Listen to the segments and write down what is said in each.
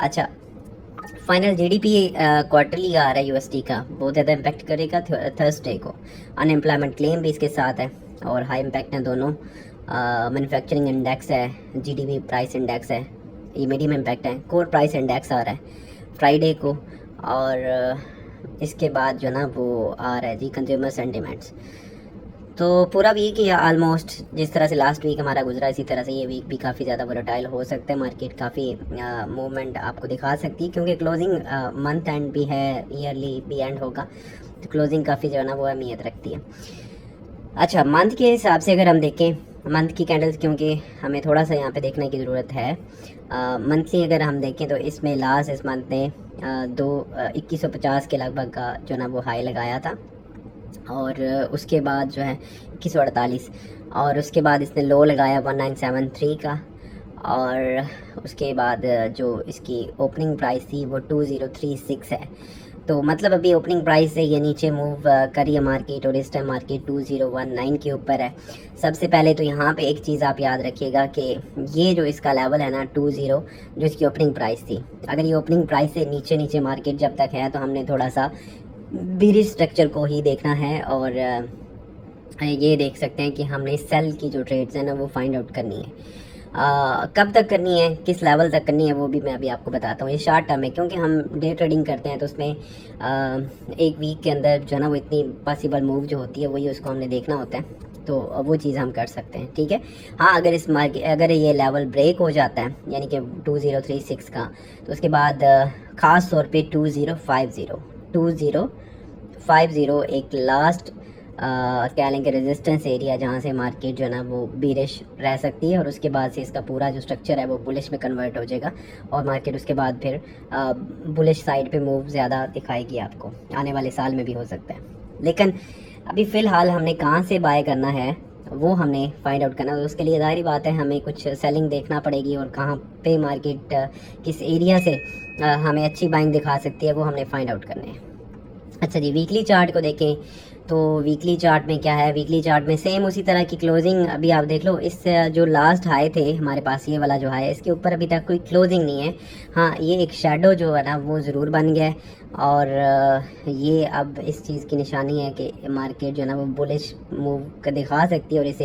अच्छा, final GDP quarterly आ रहा है यूएसडी का, बहुत ज़्यादा इम्पैक्ट करेगा थर्सडे को। अनएम्प्लॉयमेंट क्लेम भी इसके साथ है और हाई इम्पैक्ट है दोनों। मैन्युफैक्चरिंग इंडेक्स है, जीडीपी प्राइस इंडेक्स है, ये मीडियम इम्पैक्ट है। कोर प्राइस इंडेक्स आ रहा है फ्राइडे को, और इसके बाद जो ना वो आ रहा है जी कंज्यूमर सेंटिमेंट्स। तो पूरा वीक ही आलमोस्ट जिस तरह से लास्ट वीक हमारा गुजरा, इसी तरह से ये वीक भी काफ़ी ज़्यादा वोलेटाइल हो सकता है। मार्केट काफ़ी मूवमेंट आपको दिखा सकती है, क्योंकि क्लोजिंग मंथ एंड भी है, ईयरली भी एंड होगा, तो क्लोजिंग काफ़ी जो है ना वो अहमियत रखती है। अच्छा, मंथ के हिसाब से अगर हम देखें, मंथ की कैंडल्स क्योंकि हमें थोड़ा सा यहाँ पे देखने की ज़रूरत है। मंथली अगर हम देखें तो इसमें लास्ट इस मंथ ने 2150 के लगभग का जो ना वो हाई लगाया था, और उसके बाद जो है 2148, और उसके बाद इसने लो लगाया 1973 का, और उसके बाद जो इसकी ओपनिंग प्राइस थी वो 2036 है। तो मतलब अभी ओपनिंग प्राइस से ये नीचे मूव करी है मार्केट, और इस टाइम मार्केट 2019 के ऊपर है। सबसे पहले तो यहाँ पे एक चीज़ आप याद रखिएगा कि ये जो इसका लेवल है ना 20, जो इसकी ओपनिंग प्राइस थी, अगर ये ओपनिंग प्राइस से नीचे नीचे मार्केट जब तक है तो हमने थोड़ा सा बीरिश स्ट्रक्चर को ही देखना है, और ये देख सकते हैं कि हमने सेल की जो ट्रेड्स हैं ना वो फाइंड आउट करनी है। कब तक करनी है, किस लेवल तक करनी है, वो भी मैं अभी आपको बताता हूँ। ये शार्ट टर्म है, क्योंकि हम डे ट्रेडिंग करते हैं तो उसमें एक वीक के अंदर जो है ना वो इतनी पॉसिबल मूव जो होती है वही उसको हमने देखना होता है, तो वो चीज़ हम कर सकते हैं, ठीक है। हाँ, अगर इस मार्केट अगर ये लेवल ब्रेक हो जाता है यानी कि 2036 का, तो उसके बाद ख़ास तौर पे 2050 एक लास्ट क्या लेंगे रेजिस्टेंस एरिया, जहाँ से मार्केट जो है ना वो बीरिश रह सकती है, और उसके बाद से इसका पूरा जो स्ट्रक्चर है वो बुलिश में कन्वर्ट हो जाएगा, और मार्केट उसके बाद फिर बुलिश साइड पे मूव ज़्यादा दिखाएगी आपको, आने वाले साल में भी हो सकता है। लेकिन अभी फ़िलहाल हमने कहाँ से बाय करना है वो हमने फाइंड आउट करना है, तो उसके लिए ज़ाहिर बात है हमें कुछ सेलिंग देखना पड़ेगी, और कहाँ पे मार्केट किस एरिया से हमें अच्छी बाइंग दिखा सकती है वो हमने फाइंड आउट करने हैं। अच्छा जी, वीकली चार्ट को देखें तो वीकली चार्ट में क्या है, वीकली चार्ट में सेम उसी तरह की क्लोजिंग अभी आप देख लो। इस जो लास्ट हाई थे हमारे पास, ये वाला जो हाई है, इसके ऊपर अभी तक कोई क्लोजिंग नहीं है। हाँ, ये एक शेडो जो है ना वो ज़रूर बन गया है, और ये अब इस चीज़ की निशानी है कि मार्केट जो है ना वो बुलिश मूव का दिखा सकती है, और इस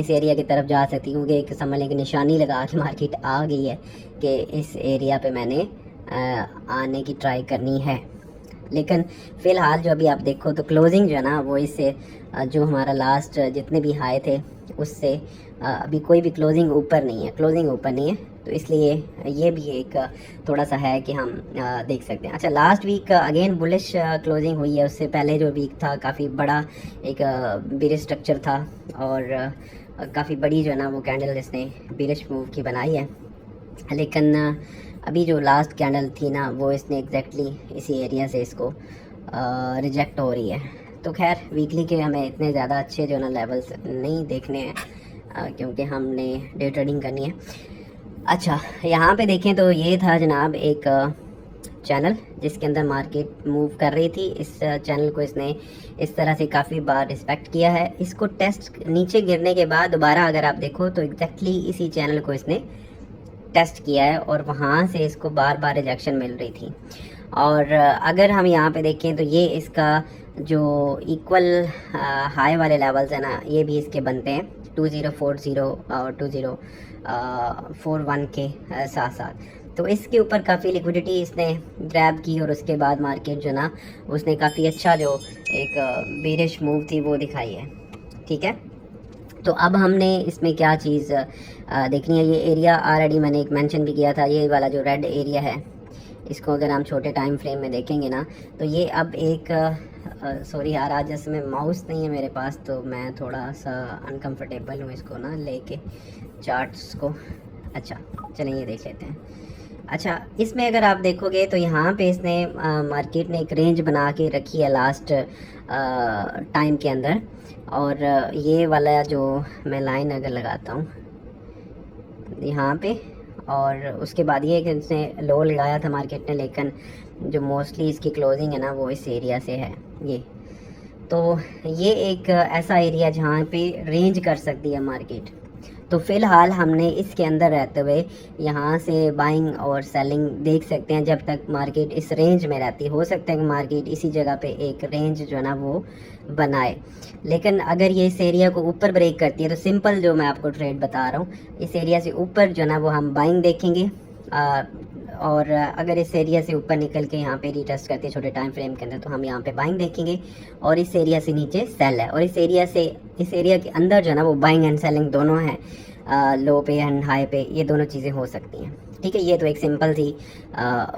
एरिया की तरफ जा सकती है, क्योंकि एक समझ लें कि निशानी लगा के मार्केट आ गई है कि इस एरिया पे मैंने आने की ट्राई करनी है। लेकिन फ़िलहाल जो अभी आप देखो तो क्लोजिंग जो है ना वो इससे जो हमारा लास्ट जितने भी हाई थे उससे अभी कोई भी क्लोजिंग ऊपर नहीं है, तो इसलिए ये भी एक थोड़ा सा है कि हम देख सकते हैं। अच्छा, last week again bullish closing हुई है, उससे पहले जो वीक था काफ़ी बड़ा एक बीरिश स्ट्रक्चर था, और काफ़ी बड़ी जो है ना वो कैंडल इसने बीरिश मूव की बनाई है। लेकिन अभी जो लास्ट कैंडल थी ना वो इसने एग्जैक्टली इसी एरिया से इसको रिजेक्ट हो रही है। तो खैर वीकली के हमें इतने ज़्यादा अच्छे जो ना लेवल्स नहीं देखने हैं, क्योंकि हमने डे ट्रेडिंग करनी है। अच्छा, यहाँ पे देखें तो ये था जनाब एक चैनल जिसके अंदर मार्केट मूव कर रही थी। इस चैनल को इसने इस तरह से काफ़ी बार रिस्पेक्ट किया है। इसको टेस्ट नीचे गिरने के बाद दोबारा अगर आप देखो तो एग्जैक्टली इसी चैनल को इसने टेस्ट किया है, और वहाँ से इसको बार बार रिजेक्शन मिल रही थी। और अगर हम यहाँ पे देखें तो ये इसका जो इक्वल हाई वाले लेवल्स हैं ना, ये भी इसके बनते हैं 2040 और 2041 के साथ साथ। तो इसके ऊपर काफ़ी लिक्विडिटी इसने ग्रैब की, और उसके बाद मार्केट जो ना उसने काफ़ी अच्छा जो एक बेरिश मूव थी वो दिखाई है, ठीक है। तो अब हमने इसमें क्या चीज़ देखनी है, ये एरिया ऑलरेडी मैंने एक मेंशन भी किया था, ये वाला जो रेड एरिया है, इसको अगर हम छोटे टाइम फ्रेम में देखेंगे ना तो ये अब एक सॉरी यार, आज जैसे में माउस नहीं है मेरे पास तो मैं थोड़ा सा अनकंफर्टेबल हूँ इसको ना लेके चार्ट्स को। अच्छा चलें ये देख लेते हैं। अच्छा, इसमें अगर आप देखोगे तो यहाँ पे इसने मार्केट ने एक रेंज बना के रखी है लास्ट टाइम के अंदर, और ये वाला जो मैं लाइन अगर लगाता हूँ यहाँ पे, और उसके बाद ये कि इसने लो लगाया था मार्केट ने, लेकिन जो मोस्टली इसकी क्लोजिंग है ना वो इस एरिया से है ये। तो ये एक ऐसा एरिया जहाँ पे रेंज कर सकती है मार्केट। तो फ़िलहाल हमने इसके अंदर रहते हुए यहाँ से बाइंग और सेलिंग देख सकते हैं जब तक मार्केट इस रेंज में रहती है। हो सकता है कि मार्केट इसी जगह पे एक रेंज जो है ना वो बनाए, लेकिन अगर ये इस एरिया को ऊपर ब्रेक करती है तो सिंपल जो मैं आपको ट्रेड बता रहा हूँ, इस एरिया से ऊपर जो है ना वो हम बाइंग देखेंगे। और अगर इस एरिया से ऊपर निकल के यहाँ पे रिटेस्ट करती है छोटे टाइम फ्रेम के अंदर, तो हम यहाँ पे बाइंग देखेंगे। और इस एरिया से नीचे सेल है, और इस एरिया के अंदर जो है ना वो बाइंग एंड सेलिंग दोनों हैं, लो पे एंड हाई पे, ये दोनों चीज़ें हो सकती हैं। ठीक है, ये तो एक सिंपल सी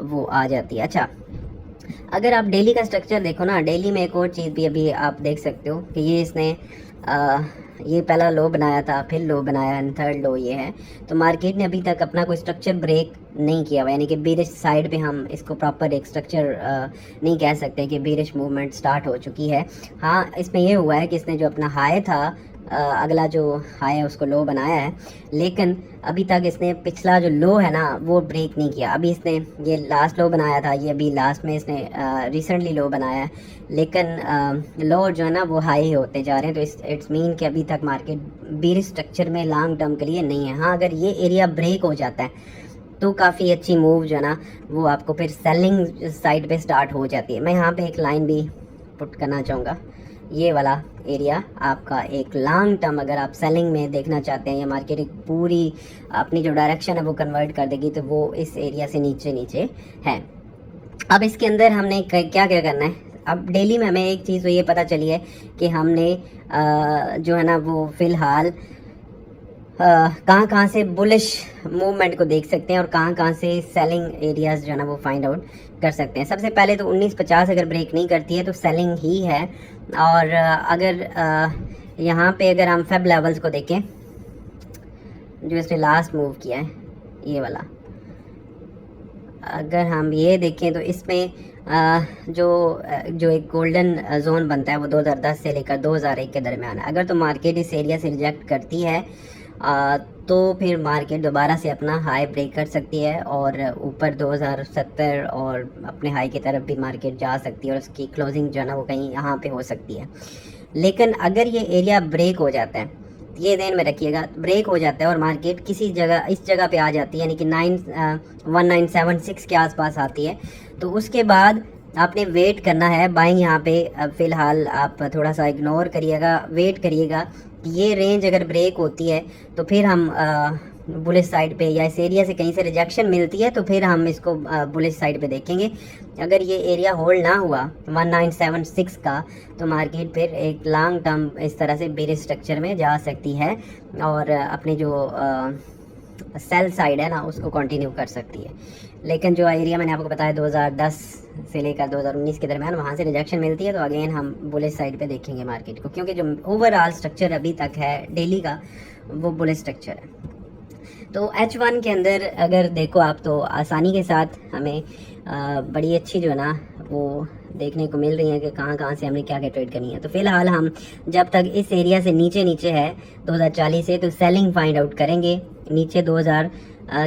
वो आ जाती है। अच्छा, अगर आप डेली का स्ट्रक्चर देखो ना, डेली में एक और चीज़ भी अभी आप देख सकते हो कि ये इसने ये पहला लो बनाया था, फिर लो बनाया, एंड थर्ड लो ये है। तो मार्केट ने अभी तक अपना कोई स्ट्रक्चर ब्रेक नहीं किया हुआ, यानी कि बेरिश साइड पे हम इसको प्रॉपर एक स्ट्रक्चर नहीं कह सकते कि बेरिश मूवमेंट स्टार्ट हो चुकी है। हाँ, इसमें ये हुआ है कि इसने जो अपना हाई था, अगला जो हाई है उसको लो बनाया है, लेकिन अभी तक इसने पिछला जो लो है ना वो ब्रेक नहीं किया। अभी इसने ये लास्ट लो बनाया था, ये अभी लास्ट में इसने रिसेंटली लो बनाया है, लेकिन लो जो है ना वो हाई होते जा रहे हैं। तो इट्स मीन कि अभी तक मार्केट बेरिश स्ट्रक्चर में लॉन्ग टर्म के लिए नहीं है। हाँ, अगर ये एरिया ब्रेक हो जाता है तो काफ़ी अच्छी मूव जो है ना वो आपको फिर सेलिंग साइड पे स्टार्ट हो जाती है। मैं यहाँ पे एक लाइन भी पुट करना चाहूँगा, ये वाला एरिया आपका एक लॉन्ग टर्म अगर आप सेलिंग में देखना चाहते हैं, या मार्केट एक पूरी अपनी जो डायरेक्शन है वो कन्वर्ट कर देगी, तो वो इस एरिया से नीचे है। अब इसके अंदर हमने क्या करना है, अब डेली में हमें एक चीज़ तो ये पता चली है कि हमने जो है ना वो फ़िलहाल कहाँ से बुलिश मूवमेंट को देख सकते हैं और कहाँ से सेलिंग एरियाज जो है ना वो फाइंड आउट कर सकते हैं। सबसे पहले तो 1950 अगर ब्रेक नहीं करती है तो सेलिंग ही है। और अगर यहाँ पे अगर हम फेब लेवल्स को देखें जो इसने लास्ट मूव किया है, ये वाला अगर हम ये देखें तो इसमें जो एक गोल्डन जोन बनता है वो 2010 से लेकर 2001 के दरमियान है। अगर तो मार्केट इस एरिया से रिजेक्ट करती है तो फिर मार्केट दोबारा से अपना हाई ब्रेक कर सकती है और ऊपर 2070 और अपने हाई की तरफ भी मार्केट जा सकती है, और उसकी क्लोजिंग जो है ना वो कहीं यहाँ पे हो सकती है। लेकिन अगर ये एरिया ब्रेक हो जाता है, ये ध्यान में रखिएगा, ब्रेक हो जाता है और मार्केट किसी जगह इस जगह पे आ जाती है, यानी कि 1976 के आसपास आती है, तो उसके बाद आपने वेट करना है बाइंग यहाँ पे। फ़िलहाल आप थोड़ा सा इग्नोर करिएगा, वेट करिएगा कि ये रेंज अगर ब्रेक होती है तो फिर हम बुलिश साइड पे, या इस एरिया से कहीं से रिजेक्शन मिलती है तो फिर हम इसको बुलिश साइड पे देखेंगे। अगर ये एरिया होल्ड ना हुआ 1976 का तो मार्केट फिर एक लॉन्ग टर्म इस तरह से बेरिश स्ट्रक्चर में जा सकती है और अपने जो सेल साइड है ना उसको कंटिन्यू कर सकती है। लेकिन जो एरिया मैंने आपको बताया 2010 से लेकर 2019 के दरमियान, वहाँ से रिजेक्शन मिलती है तो अगेन हम बुलिश साइड पे देखेंगे मार्केट को, क्योंकि जो ओवरऑल स्ट्रक्चर अभी तक है डेली का वो बुलिश स्ट्रक्चर है। तो H1 के अंदर अगर देखो आप तो आसानी के साथ हमें बड़ी अच्छी जो है ना वो देखने को मिल रही है कि कहाँ से हमें क्या ट्रेड करनी है। तो फिलहाल हम जब तक इस एरिया से नीचे है 2040 से, तो सेलिंग फाइंड आउट करेंगे नीचे 2000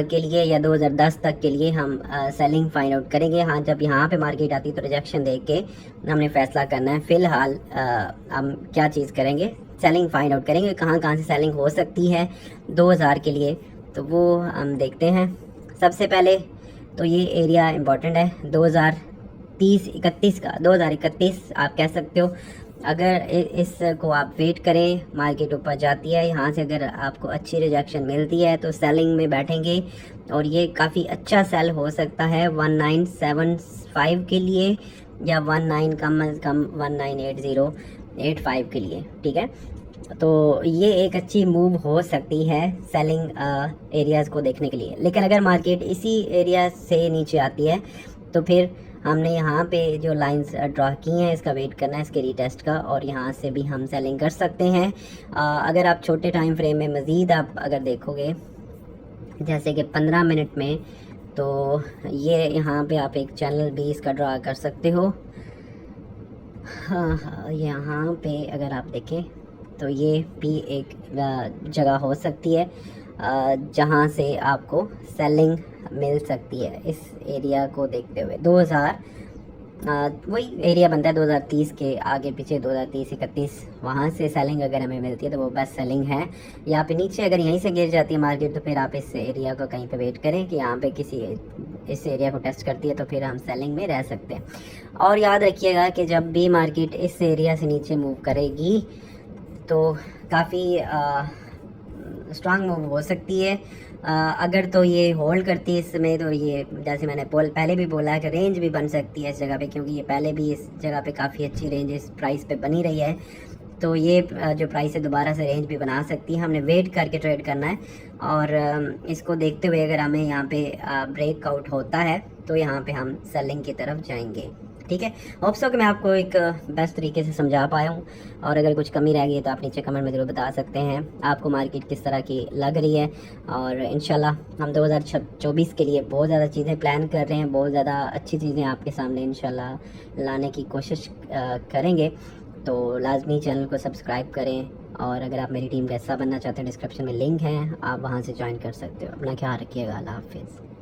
के लिए या 2010 तक के लिए हम सेलिंग फाइंड आउट करेंगे। हाँ, जब यहाँ पे मार्केट आती है तो रिजेक्शन देख के हमने फैसला करना है। फिलहाल हम क्या चीज़ करेंगे, सेलिंग फाइंड आउट करेंगे कहाँ से सेलिंग हो सकती है 2000 के लिए, तो वो हम देखते हैं। सबसे पहले तो ये एरिया इम्पॉर्टेंट है 2031 का, 2031 आप कह सकते हो। अगर इसको आप वेट करें, मार्केट ऊपर जाती है, यहाँ से अगर आपको अच्छी रिजेक्शन मिलती है तो सेलिंग में बैठेंगे और ये काफ़ी अच्छा सेल हो सकता है 1975 के लिए या 19 कम अज़ कम 198085 के लिए। ठीक है, तो ये एक अच्छी मूव हो सकती है सेलिंग एरियाज़ को देखने के लिए। लेकिन अगर मार्केट इसी एरिया से नीचे आती है तो फिर हमने यहाँ पे जो लाइंस ड्रॉ की हैं इसका वेट करना है, इसके रीटेस्ट का, और यहाँ से भी हम सेलिंग कर सकते हैं। अगर आप छोटे टाइम फ्रेम में मज़ीद आप अगर देखोगे जैसे कि 15 मिनट में, तो ये यहाँ पे आप एक चैनल भी इसका ड्रॉ कर सकते हो। हाँ, यहाँ पे अगर आप देखें तो ये भी एक जगह हो सकती है जहाँ से आपको सेलिंग मिल सकती है इस एरिया को देखते हुए। वही एरिया बनता है 2030 के आगे पीछे, 2030-31 वहाँ से सेलिंग अगर हमें मिलती है तो वो बेस्ट सेलिंग है। यहाँ पे नीचे अगर यहीं से गिर जाती है मार्केट तो फिर आप इस एरिया को कहीं पे वेट करें कि यहाँ पे किसी इस एरिया को टेस्ट करती है तो फिर हम सेलिंग में रह सकते हैं। और याद रखिएगा कि जब भी मार्केट इस एरिया से नीचे मूव करेगी तो काफ़ी स्ट्रांग मूव हो सकती है। अगर तो ये होल्ड करती है इस समय तो ये जैसे मैंने पहले भी बोला है कि रेंज भी बन सकती है इस जगह पे, क्योंकि ये पहले भी इस जगह पे काफ़ी अच्छी रेंज इस प्राइस पे बनी रही है। तो ये जो प्राइस है दोबारा से रेंज भी बना सकती है। हमने वेट करके ट्रेड करना है और इसको देखते हुए अगर हमें यहाँ पे ब्रेकआउट होता है तो यहाँ पे हम सेलिंग की तरफ जाएंगे। ठीक है, होप सो कि मैं आपको एक बेस्ट तरीके से समझा पाया हूँ। और अगर कुछ कमी रह गई है तो आप नीचे कमेंट में ज़रूर बता सकते हैं आपको मार्केट किस तरह की लग रही है। और इंशाल्लाह हम 2024 के लिए बहुत ज़्यादा चीज़ें प्लान कर रहे हैं, बहुत ज़्यादा अच्छी चीज़ें आपके सामने इंशाल्लाह लाने की कोशिश करेंगे। तो लाजमी चैनल को सब्सक्राइब करें और अगर आप मेरी टीम का हिस्सा बनना चाहते हैं डिस्क्रिप्शन में लिंक है, आप वहाँ से ज्वाइन कर सकते हो। अपना ख्याल रखिएगा, अल्लाह हाफिज़।